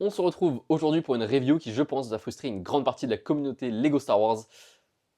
On se retrouve aujourd'hui pour une review qui, je pense, va frustrer une grande partie de la communauté Lego Star Wars.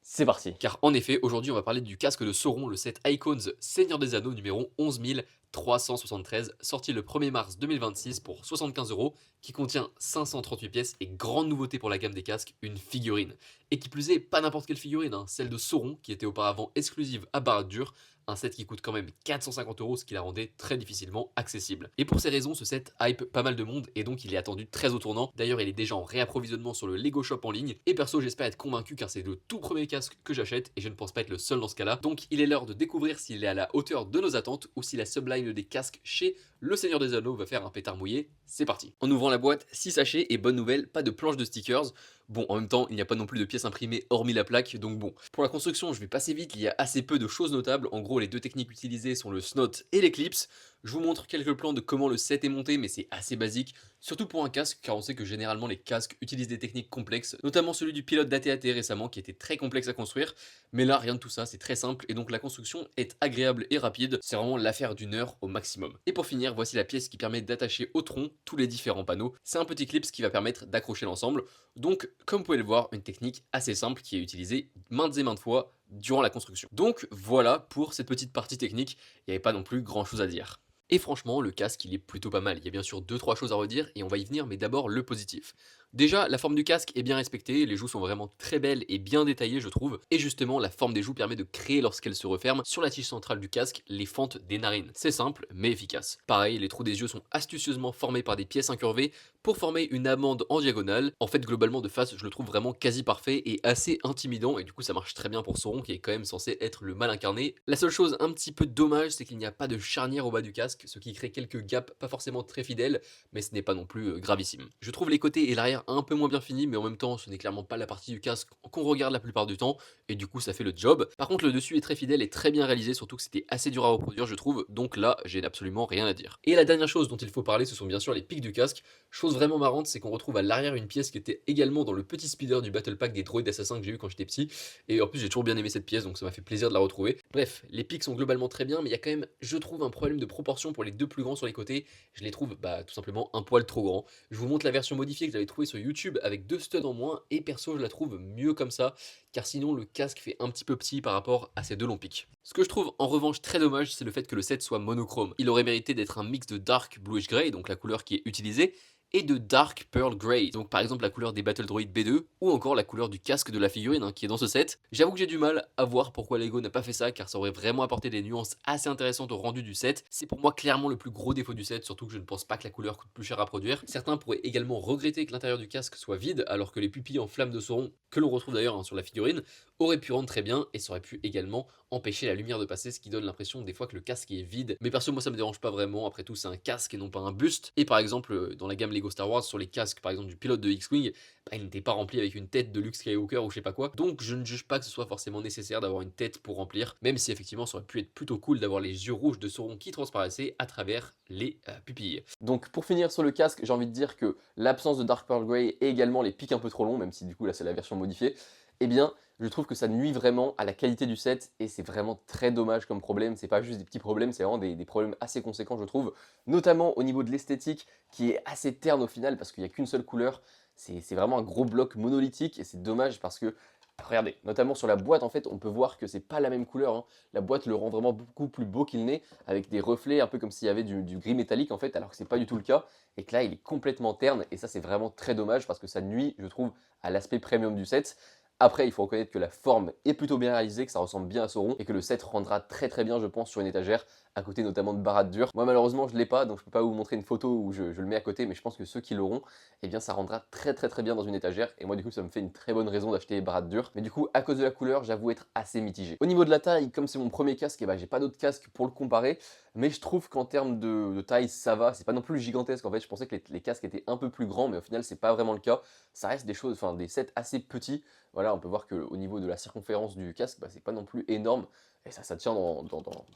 C'est parti. Car en effet, aujourd'hui, on va parler du casque de Sauron, le set Icons Seigneur des Anneaux numéro 11373, sorti le 1er mars 2026 pour 75 €, qui contient 538 pièces et grande nouveauté pour la gamme des casques, une figurine. Et qui plus est, pas n'importe quelle figurine, hein, celle de Sauron, qui était auparavant exclusive à Barad-dûr, un set qui coûte quand même 450 €, ce qui la rendait très difficilement accessible. Et pour ces raisons, ce set hype pas mal de monde et donc il est attendu très au tournant. D'ailleurs, il est déjà en réapprovisionnement sur le Lego Shop en ligne. Et perso, j'espère être convaincu car c'est le tout premier casque que j'achète et je ne pense pas être le seul dans ce cas-là. Donc il est l'heure de découvrir s'il est à la hauteur de nos attentes ou si la subline des casques chez le Seigneur des Anneaux va faire un pétard mouillé. C'est parti. En ouvrant la boîte, 6 sachets et bonne nouvelle, pas de planche de stickers. Bon, en même temps, il n'y a pas non plus de pièces imprimées hormis la plaque, donc bon. Pour la construction, je vais passer vite, il y a assez peu de choses notables. En gros, les deux techniques utilisées sont le snot et l'éclipse. Je vous montre quelques plans de comment le set est monté, mais c'est assez basique, surtout pour un casque, car on sait que généralement les casques utilisent des techniques complexes, notamment celui du pilote d'AT-AT récemment, qui était très complexe à construire. Mais là, rien de tout ça, c'est très simple, et donc la construction est agréable et rapide. C'est vraiment l'affaire d'une heure au maximum. Et pour finir, voici la pièce qui permet d'attacher au tronc tous les différents panneaux. C'est un petit clip qui va permettre d'accrocher l'ensemble. Donc, comme vous pouvez le voir, une technique assez simple qui est utilisée maintes et maintes fois durant la construction. Donc voilà pour cette petite partie technique, il n'y avait pas non plus grand chose à dire. Et franchement, le casque, il est plutôt pas mal. Il y a bien sûr deux trois choses à redire et on va y venir, mais d'abord le positif. Déjà, la forme du casque est bien respectée, les joues sont vraiment très belles et bien détaillées, je trouve. Et justement, la forme des joues permet de créer, lorsqu'elles se referment, sur la tige centrale du casque, les fentes des narines. C'est simple, mais efficace. Pareil, les trous des yeux sont astucieusement formés par des pièces incurvées pour former une amande en diagonale. En fait, globalement, de face, je le trouve vraiment quasi parfait et assez intimidant, et du coup, ça marche très bien pour Sauron, qui est quand même censé être le mal incarné. La seule chose un petit peu dommage, c'est qu'il n'y a pas de charnière au bas du casque, ce qui crée quelques gaps pas forcément très fidèles, mais ce n'est pas non plus gravissime. Je trouve les côtés et l'arrière un peu moins bien finis, mais en même temps, ce n'est clairement pas la partie du casque qu'on regarde la plupart du temps, et du coup, ça fait le job. Par contre, le dessus est très fidèle et très bien réalisé, surtout que c'était assez dur à reproduire, je trouve, donc là, j'ai absolument rien à dire. Et la dernière chose dont il faut parler, ce sont bien sûr les pics du casque. Chose vraiment marrante, c'est qu'on retrouve à l'arrière une pièce qui était également dans le petit speeder du Battle Pack des droïdes assassins que j'ai eu quand j'étais petit, et en plus, j'ai toujours bien aimé cette pièce, donc ça m'a fait plaisir de la retrouver. Bref, les pics sont globalement très bien, mais il y a quand même, je trouve, un problème de proportion pour les deux plus grands sur les côtés. Je les trouve, tout simplement un poil trop grands. Je vous montre la version modifiée que j'avais trouvée sur YouTube avec deux studs en moins, et perso, je la trouve mieux comme ça, car sinon, le casque fait un petit peu petit par rapport à ces deux longs pics. Ce que je trouve en revanche très dommage, c'est le fait que le set soit monochrome. Il aurait mérité d'être un mix de dark bluish grey, donc la couleur qui est utilisée, et de Dark Pearl Grey, donc par exemple la couleur des Battle Droid B2, ou encore la couleur du casque de la figurine qui est dans ce set. J'avoue que j'ai du mal à voir pourquoi Lego n'a pas fait ça, car ça aurait vraiment apporté des nuances assez intéressantes au rendu du set. C'est pour moi clairement le plus gros défaut du set, surtout que je ne pense pas que la couleur coûte plus cher à produire. Certains pourraient également regretter que l'intérieur du casque soit vide, alors que les pupilles en flamme de Sauron, que l'on retrouve d'ailleurs sur la figurine, auraient pu rendre très bien, et ça aurait pu également empêcher la lumière de passer, ce qui donne l'impression des fois que le casque est vide. Mais perso, moi ça me dérange pas vraiment, après tout c'est un casque et non pas un buste. Et par exemple, dans la gamme Lego Star Wars, sur les casques par exemple du pilote de X-Wing, il n'était pas rempli avec une tête de Luke Skywalker ou je sais pas quoi. Donc je ne juge pas que ce soit forcément nécessaire d'avoir une tête pour remplir, même si effectivement ça aurait pu être plutôt cool d'avoir les yeux rouges de Sauron qui transparaissaient à travers les pupilles. Donc pour finir sur le casque, j'ai envie de dire que l'absence de Dark Pearl Grey et également les pics un peu trop longs, même si du coup là c'est la version modifiée, eh bien je trouve que ça nuit vraiment à la qualité du set et c'est vraiment très dommage comme problème. C'est pas juste des petits problèmes, c'est vraiment des problèmes assez conséquents je trouve, notamment au niveau de l'esthétique qui est assez terne au final parce qu'il n'y a qu'une seule couleur. C'est vraiment un gros bloc monolithique et c'est dommage parce que, regardez, notamment sur la boîte en fait, on peut voir que c'est pas la même couleur, hein. La boîte le rend vraiment beaucoup plus beau qu'il n'est, avec des reflets un peu comme s'il y avait du gris métallique en fait, alors que c'est pas du tout le cas, et que là il est complètement terne, et ça c'est vraiment très dommage parce que ça nuit, je trouve, à l'aspect premium du set. Après, il faut reconnaître que la forme est plutôt bien réalisée, que ça ressemble bien à Sauron, et que le set rendra très très bien, je pense, sur une étagère, à côté notamment de Barad-dûr. Moi malheureusement je ne l'ai pas, donc je peux pas vous montrer une photo où je le mets à côté, mais je pense que ceux qui l'auront, eh bien ça rendra très très très bien dans une étagère, et moi du coup ça me fait une très bonne raison d'acheter Barad-dûr. Mais du coup, à cause de la couleur, j'avoue être assez mitigé. Au niveau de la taille, comme c'est mon premier casque, eh ben, j'ai pas d'autres casques pour le comparer, mais je trouve qu'en termes de taille, ça va. C'est pas non plus gigantesque. En fait, je pensais que les casques étaient un peu plus grands, mais au final, c'est pas vraiment le cas. Ça reste des choses, enfin des sets assez petits. Voilà, voilà, on peut voir qu'au niveau de la circonférence du casque, bah, c'est pas non plus énorme. Et ça tient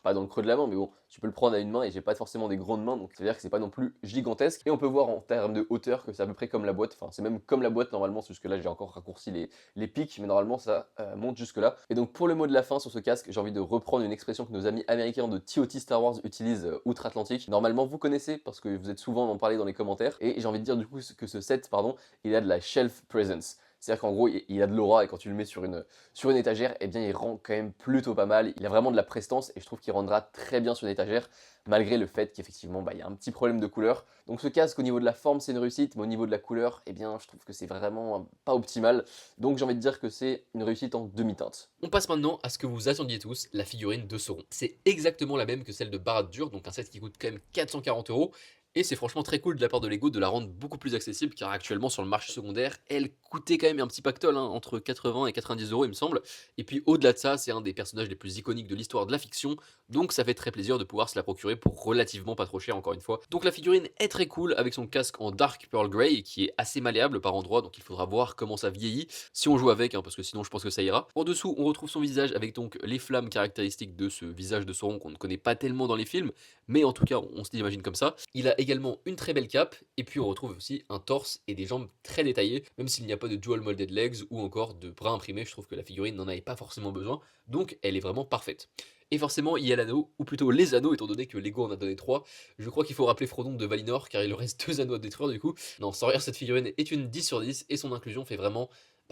pas dans le creux de la main, mais bon, tu peux le prendre à une main et j'ai pas forcément des grandes mains, donc ça veut dire que c'est pas non plus gigantesque. Et on peut voir en termes de hauteur que c'est à peu près comme la boîte, enfin c'est même comme la boîte normalement, jusque là j'ai encore raccourci les pics, mais normalement ça monte jusque là. Et donc pour le mot de la fin sur ce casque, j'ai envie de reprendre une expression que nos amis américains de TOT Star Wars utilisent outre-Atlantique. Normalement vous connaissez parce que vous êtes souvent en parler dans les commentaires, et j'ai envie de dire du coup que ce set, pardon, il a de la shelf presence. C'est-à-dire qu'en gros, il a de l'aura et quand tu le mets sur une étagère, eh bien il rend quand même plutôt pas mal. Il a vraiment de la prestance et je trouve qu'il rendra très bien sur une étagère, malgré le fait qu'effectivement, bah, il y a un petit problème de couleur. Donc ce casque, au niveau de la forme, c'est une réussite, mais au niveau de la couleur, eh bien je trouve que c'est vraiment pas optimal. Donc j'ai envie de dire que c'est une réussite en demi-teinte. On passe maintenant à ce que vous attendiez tous, la figurine de Sauron. C'est exactement la même que celle de Barad-dûr, donc un set qui coûte quand même 440 €. Et c'est franchement très cool de la part de Lego de la rendre beaucoup plus accessible, car actuellement sur le marché secondaire, elle coûtait quand même un petit pactole, hein, entre 80 et 90 € il me semble. Et puis au-delà de ça, c'est un des personnages les plus iconiques de l'histoire de la fiction, donc ça fait très plaisir de pouvoir se la procurer pour relativement pas trop cher encore une fois. Donc la figurine est très cool avec son casque en Dark Pearl Grey, qui est assez malléable par endroits, donc il faudra voir comment ça vieillit si on joue avec, hein, parce que sinon je pense que ça ira. En dessous, on retrouve son visage avec donc les flammes caractéristiques de ce visage de Sauron qu'on ne connaît pas tellement dans les films, mais en tout cas on se l'imagine comme ça. Il a également une très belle cape, et puis on retrouve aussi un torse et des jambes très détaillées, même s'il n'y a pas de dual molded legs ou encore de bras imprimés, je trouve que la figurine n'en avait pas forcément besoin, donc elle est vraiment parfaite. Et forcément, il y a l'anneau, ou plutôt les anneaux, étant donné que Lego en a donné 3. Je crois qu'il faut rappeler Frodon de Valinor, car il lui reste 2 anneaux à détruire du coup. Non, sans rire, cette figurine est une 10 sur 10, et son inclusion fait vraiment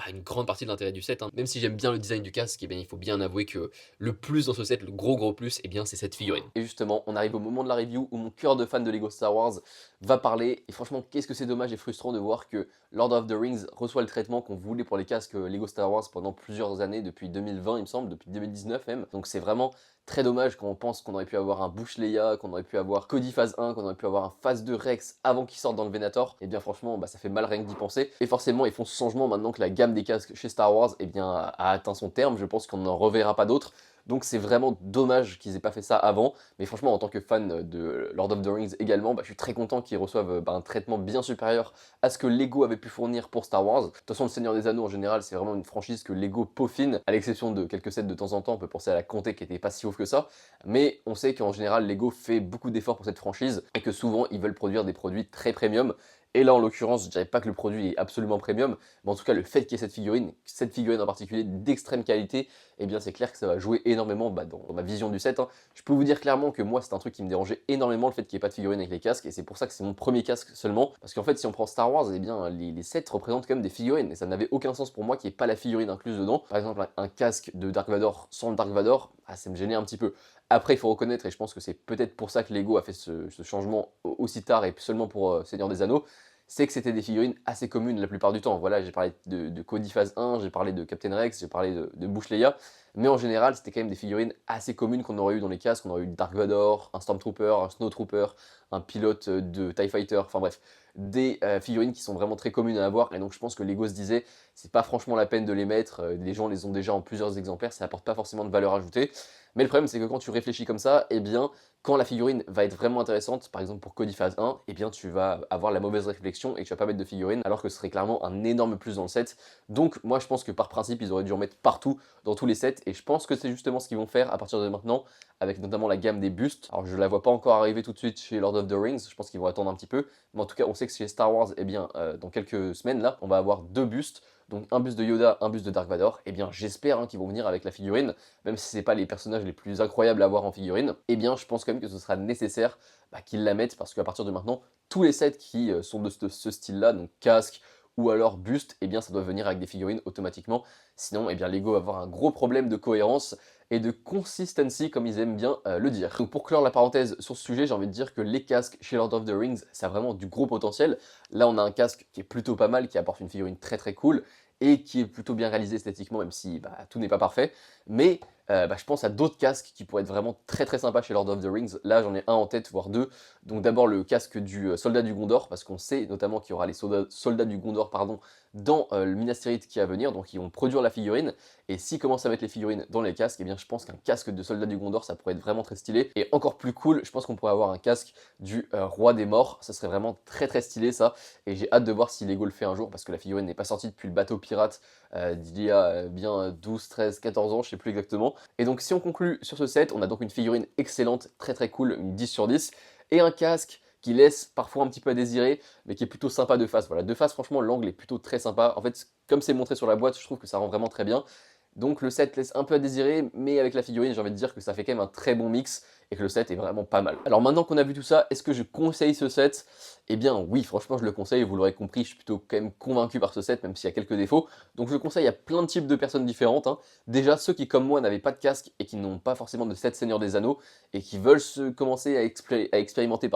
une grande partie de l'intérêt du set, hein. Même si j'aime bien le design du casque, eh bien, il faut bien avouer que le plus dans ce set, le gros plus, eh bien, c'est cette figurine. Et justement, on arrive au moment de la review où mon cœur de fan de Lego Star Wars va parler. Et franchement, qu'est-ce que c'est dommage et frustrant de voir que Lord of the Rings reçoit le traitement qu'on voulait pour les casques Lego Star Wars pendant plusieurs années, depuis 2020 il me semble, depuis 2019 même. Donc c'est vraiment très dommage quand on pense qu'on aurait pu avoir un Bush Leia, qu'on aurait pu avoir Cody Phase 1, qu'on aurait pu avoir un Phase 2 Rex avant qu'il sorte dans le Venator. Et bien franchement, bah, ça fait mal rien que d'y penser. Et forcément, ils font ce changement maintenant que la gamme des casques chez Star Wars eh bien, a atteint son terme. Je pense qu'on n'en reverra pas d'autres. Donc c'est vraiment dommage qu'ils aient pas fait ça avant, mais franchement en tant que fan de Lord of the Rings également, bah, je suis très content qu'ils reçoivent un traitement bien supérieur à ce que Lego avait pu fournir pour Star Wars. De toute façon le Seigneur des Anneaux en général c'est vraiment une franchise que Lego peaufine, à l'exception de quelques sets de temps en temps, on peut penser à la Comté qui était pas si ouf que ça, mais on sait qu'en général Lego fait beaucoup d'efforts pour cette franchise, et que souvent ils veulent produire des produits très premium. Et là, en l'occurrence, je dirais pas que le produit est absolument premium, mais en tout cas, le fait qu'il y ait cette figurine en particulier d'extrême qualité, eh bien, c'est clair que ça va jouer énormément dans ma vision du set, hein. Je peux vous dire clairement que moi, c'est un truc qui me dérangeait énormément, le fait qu'il n'y ait pas de figurine avec les casques, et c'est pour ça que c'est mon premier casque seulement. Parce qu'en fait, si on prend Star Wars, eh bien, les sets représentent quand même des figurines, et ça n'avait aucun sens pour moi qu'il n'y ait pas la figurine incluse dedans. Par exemple, un casque de Dark Vador sans le Dark Vador, ça me gênait un petit peu. Après, il faut reconnaître, et je pense que c'est peut-être pour ça que Lego a fait ce changement aussi tard et seulement pour Seigneur des Anneaux, c'est que c'était des figurines assez communes la plupart du temps. Voilà, j'ai parlé de Cody Phase 1, j'ai parlé de Captain Rex, j'ai parlé de Bush Leia, mais en général, c'était quand même des figurines assez communes qu'on aurait eu dans les casques. On aurait eu Dark Vador, un Stormtrooper, un Snowtrooper, un pilote de TIE Fighter, enfin bref, des figurines qui sont vraiment très communes à avoir, et donc je pense que Lego se disait, c'est pas franchement la peine de les mettre, les gens les ont déjà en plusieurs exemplaires, ça apporte pas forcément de valeur ajoutée. Mais le problème, c'est que quand tu réfléchis comme ça, eh bien, quand la figurine va être vraiment intéressante, par exemple pour Cody Phase 1, eh bien tu vas avoir la mauvaise réflexion et que tu vas pas mettre de figurine, alors que ce serait clairement un énorme plus dans le set. Donc moi je pense que par principe ils auraient dû en mettre partout dans tous les sets, et je pense que c'est justement ce qu'ils vont faire à partir de maintenant, avec notamment la gamme des bustes. Alors je la vois pas encore arriver tout de suite chez Lord of the Rings, je pense qu'ils vont attendre un petit peu, mais en tout cas on sait que chez Star Wars, eh bien dans quelques semaines là, on va avoir 2 bustes. Donc un buste de Yoda, un buste de Dark Vador, et bien j'espère qu'ils vont venir avec la figurine, même si c'est pas les personnages les plus incroyables à voir en figurine, et bien je pense quand même que ce sera nécessaire qu'ils la mettent, parce qu'à partir de maintenant, tous les sets qui sont de ce style-là, donc casque ou alors buste, et bien ça doit venir avec des figurines automatiquement, sinon bien Lego va avoir un gros problème de cohérence et de consistency, comme ils aiment bien le dire. Donc pour clore la parenthèse sur ce sujet, j'ai envie de dire que les casques chez Lord of the Rings, ça a vraiment du gros potentiel. Là on a un casque qui est plutôt pas mal, qui apporte une figurine très cool, et qui est plutôt bien réalisé esthétiquement, même si tout n'est pas parfait. Mais je pense à d'autres casques qui pourraient être vraiment très sympas chez Lord of the Rings. Là j'en ai un en tête, voire deux. Donc d'abord le casque du soldat du Gondor, parce qu'on sait notamment qu'il y aura les soldats du Gondor pardon, dans le Minas Tirith qui va venir, donc ils vont produire la figurine. Et s'ils commencent à mettre les figurines dans les casques, eh bien je pense qu'un casque de soldat du Gondor, ça pourrait être vraiment très stylé. Et encore plus cool, je pense qu'on pourrait avoir un casque du roi des morts, ça serait vraiment très très stylé ça. Et j'ai hâte de voir si Lego le fait un jour, parce que la figurine n'est pas sortie depuis le bateau pirate d'il y a bien 12, 13, 14 ans, je sais plus exactement. Et donc si on conclut sur ce set, on a donc une figurine excellente, très très cool, une 10 sur 10, et un casque qui laisse parfois un petit peu à désirer, mais qui est plutôt sympa de face. Voilà, de face, franchement, l'angle est plutôt très sympa. En fait, comme c'est montré sur la boîte, je trouve que ça rend vraiment très bien. Donc le set laisse un peu à désirer, mais avec la figurine, j'ai envie de dire que ça fait quand même un très bon mix et que le set est vraiment pas mal. Alors maintenant qu'on a vu tout ça, est-ce que je conseille ce set? Eh bien oui, franchement je le conseille, vous l'aurez compris, je suis plutôt quand même convaincu par ce set, même s'il y a quelques défauts. Donc je le conseille à plein de types de personnes différentes, hein. Déjà ceux qui comme moi n'avaient pas de casque et qui n'ont pas forcément de set Seigneur des Anneaux et qui veulent commencer à expérimenter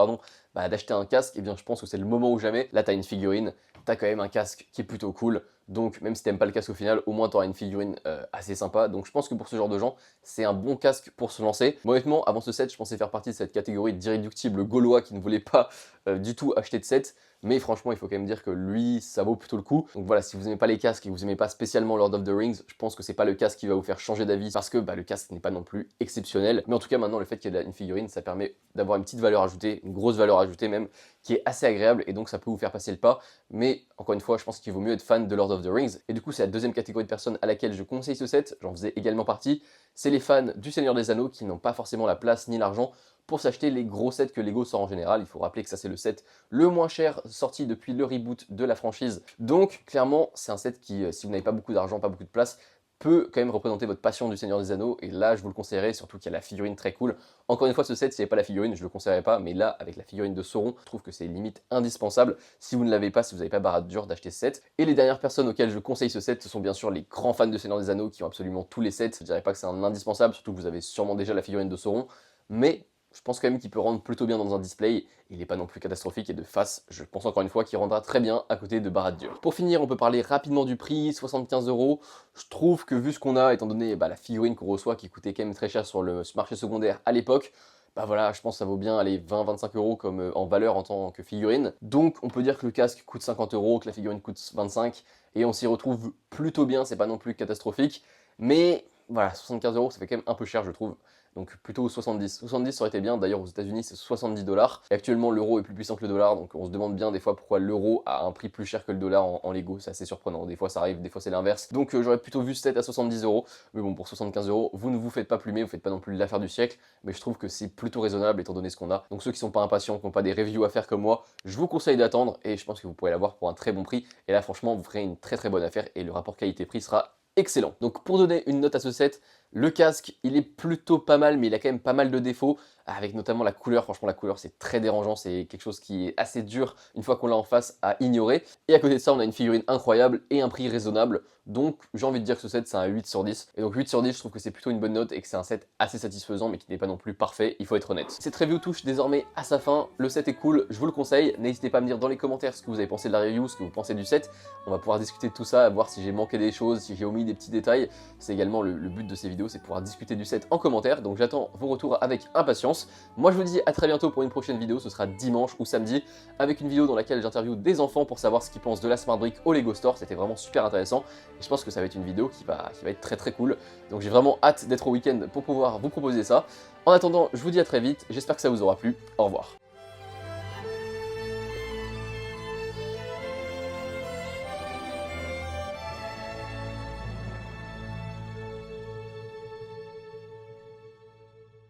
d'acheter un casque, eh bien je pense que c'est le moment ou jamais. Là t'as une figurine, t'as quand même un casque qui est plutôt cool. Donc même si t'aimes pas le casque au final, au moins t'auras une figurine assez sympa. Donc je pense que pour ce genre de gens, c'est un bon casque pour se lancer. Moi honnêtement, avant ce set, je pensais faire partie de cette catégorie d'irréductibles gaulois qui ne voulaient pas du tout acheter de set. Mais franchement, il faut quand même dire que lui, ça vaut plutôt le coup. Donc voilà, si vous aimez pas les casques et que vous aimez pas spécialement Lord of the Rings, je pense que c'est pas le casque qui va vous faire changer d'avis parce que le casque n'est pas non plus exceptionnel. Mais en tout cas, maintenant, le fait qu'il y ait une figurine, ça permet d'avoir une petite valeur ajoutée, une grosse valeur ajoutée même, qui est assez agréable et donc ça peut vous faire passer le pas. Mais encore une fois, je pense qu'il vaut mieux être fan de Lord of the Rings. Et du coup, c'est la deuxième catégorie de personnes à laquelle je conseille ce set, j'en faisais également partie. C'est les fans du Seigneur des Anneaux qui n'ont pas forcément la place ni l'argent pour s'acheter les gros sets que Lego sort en général. Il faut rappeler que ça c'est le set le moins cher sorti depuis le reboot de la franchise. Donc clairement, c'est un set qui, si vous n'avez pas beaucoup d'argent, pas beaucoup de place, peut quand même représenter votre passion du Seigneur des Anneaux, et là je vous le conseillerais, surtout qu'il y a la figurine très cool. Encore une fois, ce set, s'il n'y avait pas la figurine, je le conseillerais pas, mais là, avec la figurine de Sauron, je trouve que c'est limite indispensable, si vous ne l'avez pas, si vous n'avez pas Barad-dûr, d'acheter ce set. Et les dernières personnes auxquelles je conseille ce set, ce sont bien sûr les grands fans de Seigneur des Anneaux qui ont absolument tous les sets. Je dirais pas que c'est un indispensable, surtout que vous avez sûrement déjà la figurine de Sauron, mais je pense quand même qu'il peut rendre plutôt bien dans un display. Il n'est pas non plus catastrophique et de face, je pense encore une fois qu'il rendra très bien à côté de Barad-dûr. Pour finir, on peut parler rapidement du prix, 75 €. Je trouve que vu ce qu'on a, étant donné la figurine qu'on reçoit qui coûtait quand même très cher sur le marché secondaire à l'époque, voilà, je pense que ça vaut bien aller 20-25 € comme en valeur en tant que figurine. Donc on peut dire que le casque coûte 50 €, que la figurine coûte 25, et on s'y retrouve plutôt bien, c'est pas non plus catastrophique. Mais voilà, 75 € ça fait quand même un peu cher je trouve. Donc plutôt 70. 70 ça aurait été bien, d'ailleurs aux États-Unis c'est 70 $. Et actuellement l'euro est plus puissant que le dollar, donc on se demande bien des fois pourquoi l'euro a un prix plus cher que le dollar en Lego, c'est assez surprenant. Des fois ça arrive, des fois c'est l'inverse. Donc j'aurais plutôt vu ce set à 70 €, mais bon pour 75 €, vous ne vous faites pas plumer, vous faites pas non plus l'affaire du siècle, mais je trouve que c'est plutôt raisonnable étant donné ce qu'on a. Donc ceux qui sont pas impatients, qui n'ont pas des reviews à faire comme moi, je vous conseille d'attendre et je pense que vous pourrez l'avoir pour un très bon prix. Et là franchement vous ferez une très très bonne affaire et le rapport qualité-prix sera excellent. Donc pour donner une note à ce set, le casque, il est plutôt pas mal, mais il a quand même pas mal de défauts, avec notamment la couleur. Franchement, la couleur, c'est très dérangeant, c'est quelque chose qui est assez dur, une fois qu'on l'a en face, à ignorer. Et à côté de ça, on a une figurine incroyable et un prix raisonnable. Donc j'ai envie de dire que ce set, c'est un 8 sur 10. Et donc 8 sur 10, je trouve que c'est plutôt une bonne note et que c'est un set assez satisfaisant, mais qui n'est pas non plus parfait, il faut être honnête. Cette review touche désormais à sa fin, le set est cool, je vous le conseille. N'hésitez pas à me dire dans les commentaires ce que vous avez pensé de la review, ce que vous pensez du set. On va pouvoir discuter de tout ça, voir si j'ai manqué des choses, si j'ai omis des petits détails. C'est également le but de ces vidéos, c'est pouvoir discuter du set en commentaire, donc j'attends vos retours avec impatience. Moi je vous dis à très bientôt pour une prochaine vidéo, ce sera dimanche ou samedi, avec une vidéo dans laquelle j'interviewe des enfants pour savoir ce qu'ils pensent de la Smart Brick au Lego Store. C'était vraiment super intéressant, et je pense que ça va être une vidéo qui va être très très cool. Donc j'ai vraiment hâte d'être au week-end pour pouvoir vous proposer ça. En attendant, je vous dis à très vite, j'espère que ça vous aura plu, au revoir.